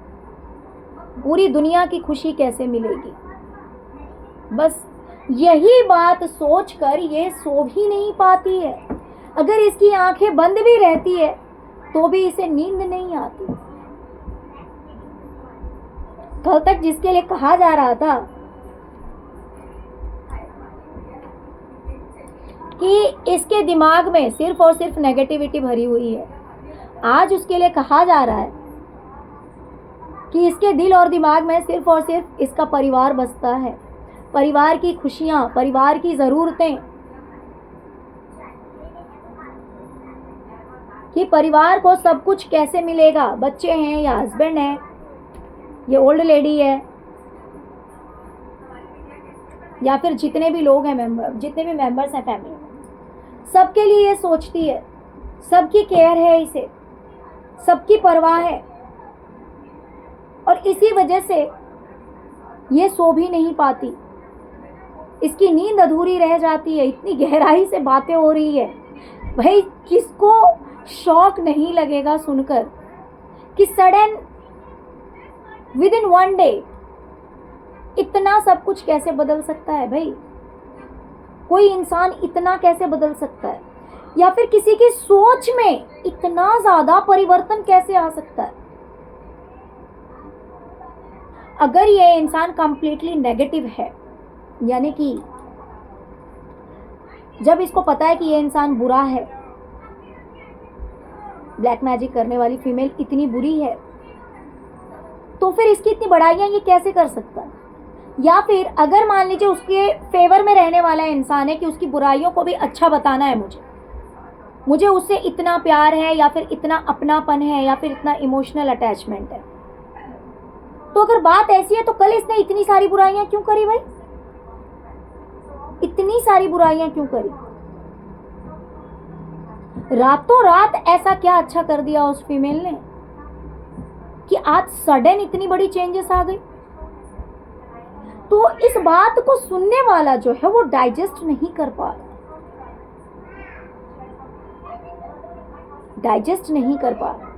पूरी दुनिया की खुशी कैसे मिलेगी, बस यही बात सोचकर ये सो भी नहीं पाती है। अगर इसकी आंखें बंद भी रहती है तो भी इसे नींद नहीं आती। कल तक जिसके लिए कहा जा रहा था कि इसके दिमाग में सिर्फ और सिर्फ नेगेटिविटी भरी हुई है, आज उसके लिए कहा जा रहा है कि इसके दिल और दिमाग में सिर्फ और सिर्फ इसका परिवार बसता है, परिवार की खुशियां, परिवार की ज़रूरतें, कि परिवार को सब कुछ कैसे मिलेगा, बच्चे हैं या हस्बैंड है, ये ओल्ड लेडी है या फिर जितने भी लोग हैं मेंबर, जितने भी मेंबर्स हैं फैमिली में, सबके लिए ये सोचती है, सबकी केयर है इसे, सबकी परवाह है, और इसी वजह से ये सो भी नहीं पाती, इसकी नींद अधूरी रह जाती है। इतनी गहराई से बातें हो रही है भाई, किसको शॉक नहीं लगेगा सुनकर कि sudden with in one day इतना सब कुछ कैसे बदल सकता है। भाई कोई इंसान इतना कैसे बदल सकता है, या फिर किसी की सोच में इतना ज्यादा परिवर्तन कैसे आ सकता है। अगर ये इंसान कंप्लीटली नेगेटिव है, यानी कि जब इसको पता है कि ये इंसान बुरा है, ब्लैक मैजिक करने वाली फीमेल इतनी बुरी है, तो फिर इसकी इतनी बड़ाइयां ये कैसे कर सकता है। या फिर अगर मान लीजिए उसके फेवर में रहने वाला इंसान है कि उसकी बुराइयों को भी अच्छा बताना है, मुझे उससे इतना प्यार है या फिर इतना अपनापन है या फिर इतना इमोशनल अटैचमेंट है, तो अगर बात ऐसी है तो कल इसने इतनी सारी बुराइयां क्यों करी भाई, इतनी सारी बुराइयां क्यों करी। रातों रात ऐसा क्या अच्छा कर दिया उस फीमेल ने कि आज सडन इतनी बड़ी चेंजेस आ गई। तो इस बात को सुनने वाला जो है वो डाइजेस्ट नहीं कर पा रहा, डाइजेस्ट नहीं कर पा रहा।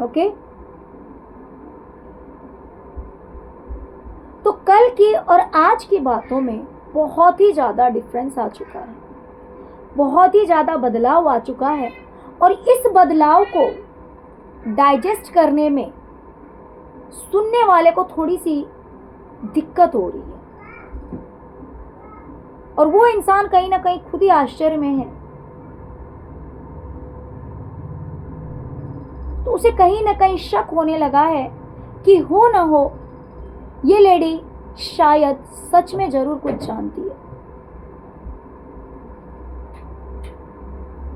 ओके, तो कल की और आज की बातों में बहुत ही ज़्यादा डिफरेंस आ चुका है, बहुत ही ज़्यादा बदलाव आ चुका है, और इस बदलाव को डाइजेस्ट करने में सुनने वाले को थोड़ी सी दिक्कत हो रही है, और वो इंसान कहीं ना कहीं खुद ही आश्चर्य में है। तो उसे कहीं ना कहीं शक होने लगा है कि हो ना हो ये लेडी शायद सच में जरूर कुछ जानती है,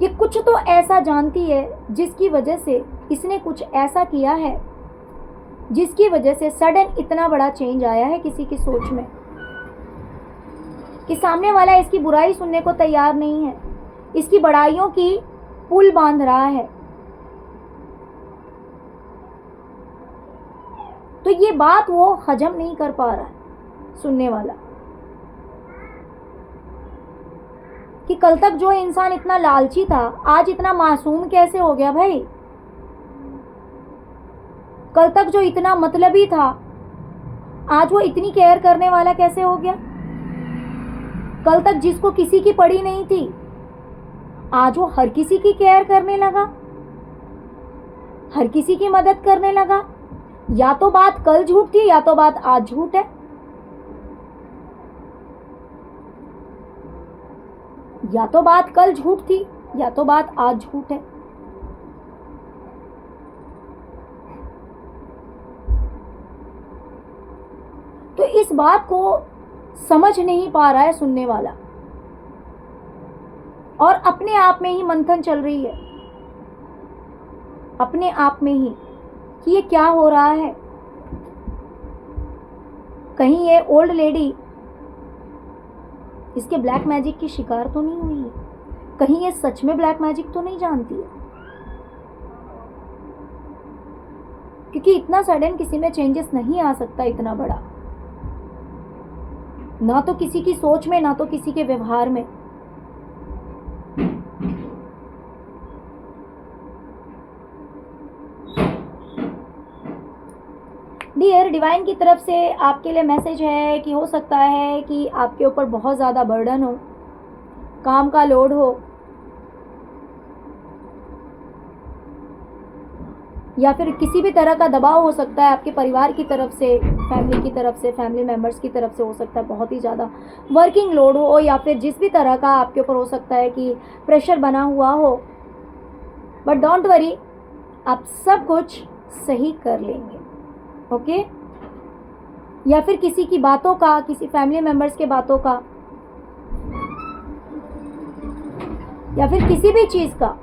ये कुछ तो ऐसा जानती है जिसकी वजह से इसने कुछ ऐसा किया है जिसकी वजह से सडन इतना बड़ा चेंज आया है किसी की सोच में कि सामने वाला इसकी बुराई सुनने को तैयार नहीं है, इसकी बड़ाइयों की पुल बांध रहा है। तो ये बात वो हजम नहीं कर पा रहा है सुनने वाला कि कल तक जो इंसान इतना लालची था आज इतना मासूम कैसे हो गया भाई। कल तक जो इतना मतलबी था आज वो इतनी केयर करने वाला कैसे हो गया। कल तक जिसको किसी की पड़ी नहीं थी आज वो हर किसी की केयर करने लगा, हर किसी की मदद करने लगा। या तो बात कल झूठ थी या तो बात आज झूठ है, या तो बात कल झूठ थी या तो बात आज झूठ है। तो इस बात को समझ नहीं पा रहा है सुनने वाला, और अपने आप में ही मंथन चल रही है, अपने आप में ही कि ये क्या हो रहा है। कहीं ये ओल्ड लेडी इसके ब्लैक मैजिक की शिकार तो नहीं हुई है, कहीं ये सच में ब्लैक मैजिक तो नहीं जानती है, क्योंकि इतना सडन किसी में चेंजेस नहीं आ सकता इतना बड़ा, ना तो किसी की सोच में ना तो किसी के व्यवहार में। डियर, डिवाइन की तरफ से आपके लिए मैसेज है कि हो सकता है कि आपके ऊपर बहुत ज़्यादा बर्डन हो, काम का लोड हो, या फिर किसी भी तरह का दबाव हो सकता है आपके परिवार की तरफ से, फैमिली की तरफ से, फैमिली मेम्बर्स की तरफ से हो सकता है बहुत ही ज़्यादा वर्किंग लोड हो, या फिर जिस भी तरह का आपके ऊपर हो सकता है कि प्रेशर बना हुआ हो। बट डोंट वरी, आप सब कुछ सही कर लेंगे, ओके? या फिर किसी की बातों का, किसी फैमिली मेम्बर्स के बातों का, या फिर किसी भी चीज़ का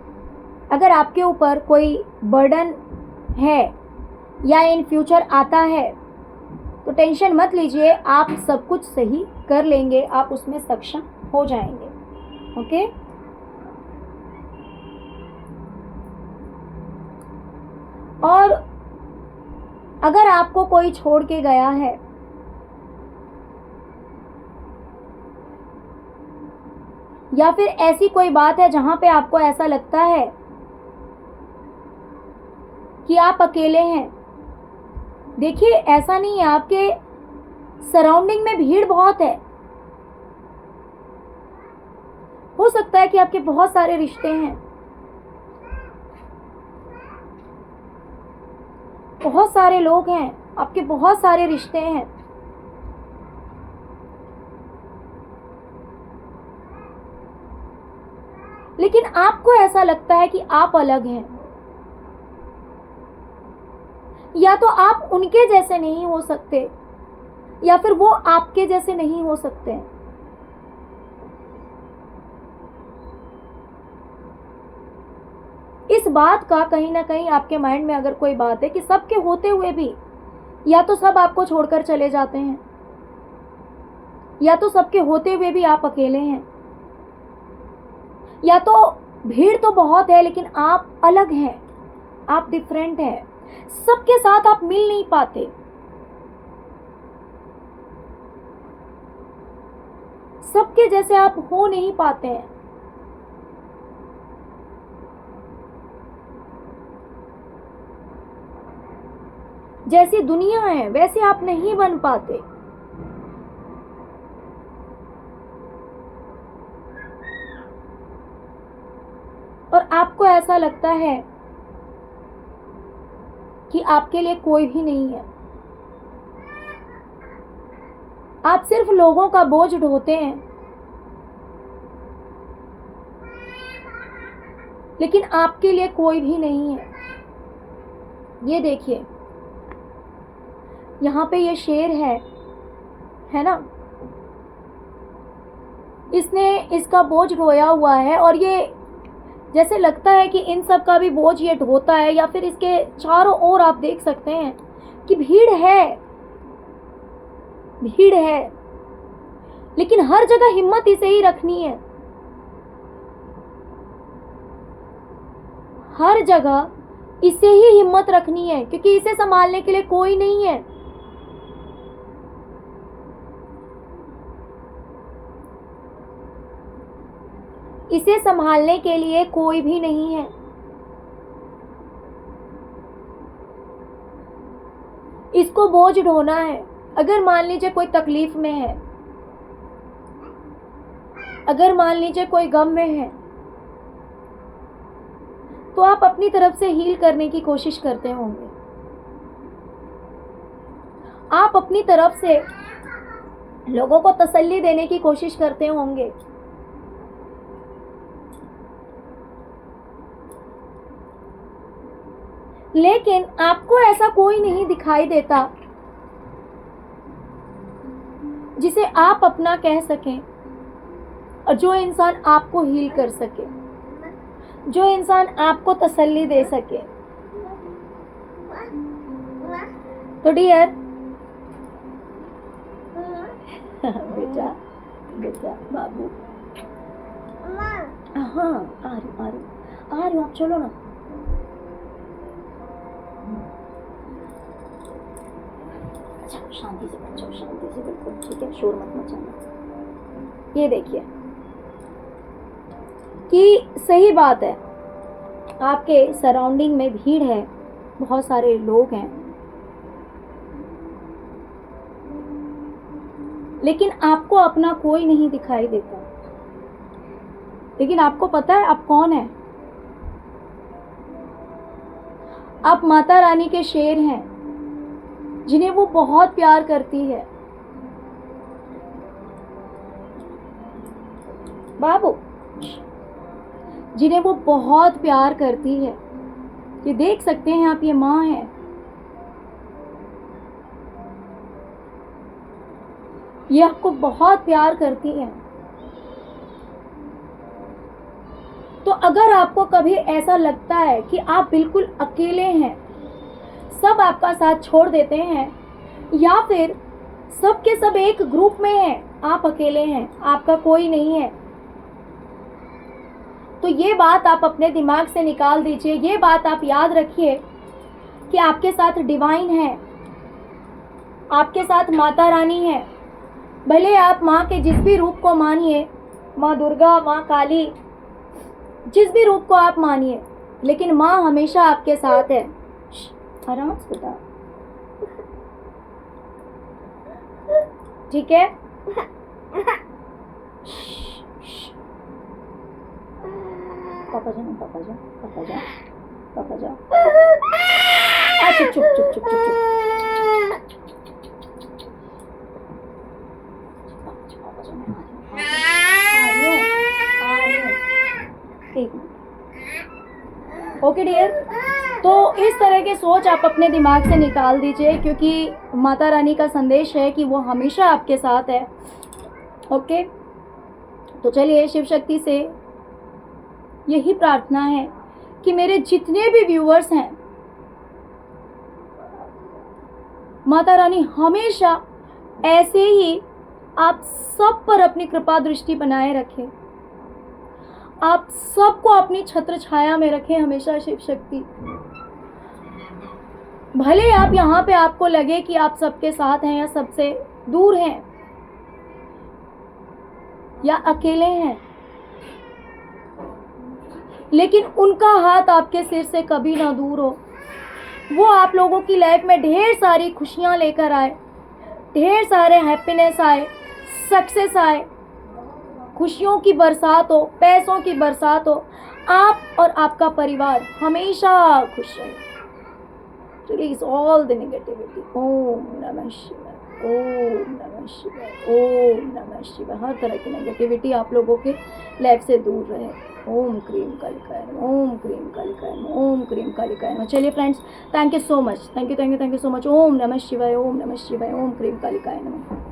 अगर आपके ऊपर कोई बर्डन है या इन फ्यूचर आता है तो टेंशन मत लीजिए, आप सब कुछ सही कर लेंगे, आप उसमें सक्षम हो जाएंगे, ओके? और अगर आपको कोई छोड़ के गया है या फिर ऐसी कोई बात है जहां पे आपको ऐसा लगता है कि आप अकेले हैं, देखिए ऐसा नहीं है, आपके सराउंडिंग में भीड़ बहुत है। हो सकता है कि आपके बहुत सारे रिश्ते हैं, बहुत सारे लोग हैं, आपके बहुत सारे रिश्ते हैं, लेकिन आपको ऐसा लगता है कि आप अलग हैं, या तो आप उनके जैसे नहीं हो सकते या फिर वो आपके जैसे नहीं हो सकते। इस बात का कहीं ना कहीं आपके माइंड में अगर कोई बात है कि सबके होते हुए भी या तो सब आपको छोड़कर चले जाते हैं, या तो सबके होते हुए भी आप अकेले हैं, या तो भीड़ तो बहुत है लेकिन आप अलग हैं, आप डिफरेंट हैं, सबके साथ आप मिल नहीं पाते, सबके जैसे आप हो नहीं पाते हैं। जैसी दुनिया है वैसे आप नहीं बन पाते। और आपको ऐसा लगता है कि आपके लिए कोई भी नहीं है, आप सिर्फ लोगों का बोझ ढोते हैं, लेकिन आपके लिए कोई भी नहीं है। ये देखिए, यहाँ पे ये शेर है ना, इसने इसका बोझ ढोया हुआ है और ये जैसे लगता है कि इन सब का भी बोझ ये ढोता है, या फिर इसके चारों ओर आप देख सकते हैं कि भीड़ है, लेकिन हर जगह हिम्मत इसे ही रखनी है, हर जगह इसे ही हिम्मत रखनी है, क्योंकि इसे संभालने के लिए कोई नहीं है। इसे संभालने के लिए कोई भी नहीं है। इसको बोझ ढोना है। अगर मान लीजिए कोई तकलीफ में है, अगर मान लीजिए कोई गम में है, तो आप अपनी तरफ से हील करने की कोशिश करते होंगे, आप अपनी तरफ से लोगों को तसल्ली देने की कोशिश करते होंगे, लेकिन आपको ऐसा कोई नहीं दिखाई देता जिसे आप अपना कह सकें, और जो इंसान आपको हील कर सके, जो इंसान आपको तसल्ली दे सके। तो डियर बेटा बेटा बाबू, हाँ आ रही आप चलो ना। अच्छा शांति से बच्चों, शांति से बिल्कुल ठीक है, शोर मत मचाना। ये देखिए कि सही बात है, आपके सराउंडिंग में भीड़ है, बहुत सारे लोग हैं, लेकिन आपको अपना कोई नहीं दिखाई देता। लेकिन आपको पता है आप कौन है? आप माता रानी के शेर हैं, जिन्हें वो बहुत प्यार करती है। बाबू, जिन्हें वो बहुत प्यार करती है। ये देख सकते हैं आप, ये माँ है। ये आपको बहुत प्यार करती है। तो अगर आपको कभी ऐसा लगता है कि आप बिल्कुल अकेले हैं, सब आपका साथ छोड़ देते हैं, या फिर सब के सब एक ग्रुप में हैं, आप अकेले हैं, आपका कोई नहीं है, तो ये बात आप अपने दिमाग से निकाल दीजिए। ये बात आप याद रखिए कि आपके साथ डिवाइन है, आपके साथ माता रानी है। भले आप माँ के जिस भी रूप को मानिए, माँ दुर्गा, माँ काली, जिस भी रूप को आप मानिए, लेकिन माँ हमेशा आपके साथ है। आराम से बता, ठीक है? पापा जाओ, पापा जाओ, पापा जाओ, पापा जाओ। अच्छा, चुप चुप चुप चुप चुप। ओके डियर, तो इस तरह के सोच आप अपने दिमाग से निकाल दीजिए, क्योंकि माता रानी का संदेश है कि वो हमेशा आपके साथ है। ओके, तो चलिए, शिव शक्ति से यही प्रार्थना है कि मेरे जितने भी व्यूअर्स हैं, माता रानी हमेशा ऐसे ही आप सब पर अपनी कृपा दृष्टि बनाए रखे, आप सबको अपनी छत्र छाया में रखें हमेशा शिव शक्ति। भले आप यहाँ पे आपको लगे कि आप सबके साथ हैं या सबसे दूर हैं या अकेले हैं, लेकिन उनका हाथ आपके सिर से कभी ना दूर हो। वो आप लोगों की लाइफ में ढेर सारी खुशियां लेकर आए, ढेर सारे हैप्पीनेस आए, सक्सेस आए, खुशियों की बरसात हो, पैसों की बरसात हो। आप और आपका परिवार हमेशा खुश रहे। Release all the negativity. Om नमः शिवाय, ओम नमः शिवाय, ओम नमः शिवाय। हर तरह की नेगेटिविटी आप लोगों के लाइफ से दूर रहे। ओम क्रीम कालिकाय नमः, ओम क्रीम कालिकाय नमः, ओम क्रीम कालिकाय नमः। चलिए friends, thank you so much, thank you so much. Om नमः शिवाय, ओम नमः शिवाय, ओम क्रीम कालिकाय नमः।